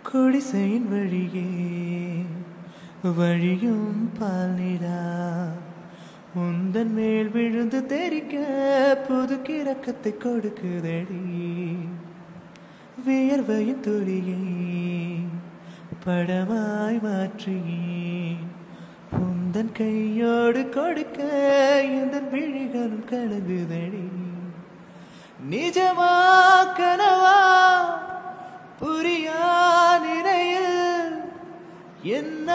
குடிசையின் வழியே வழியும் பால்நிலா உந்தன் மேல் விழுந்து தெரிக்க புது கிறக்கத்தை கொடுக்குதடி வியர்வையின் துளியை படமாய் மாற்றியே உந்தன் கையோடு கொடுக்க எந்தன் விழிகளும் கலங்குதடி நிஜமா கனவா புரியா நிலையில் என்ன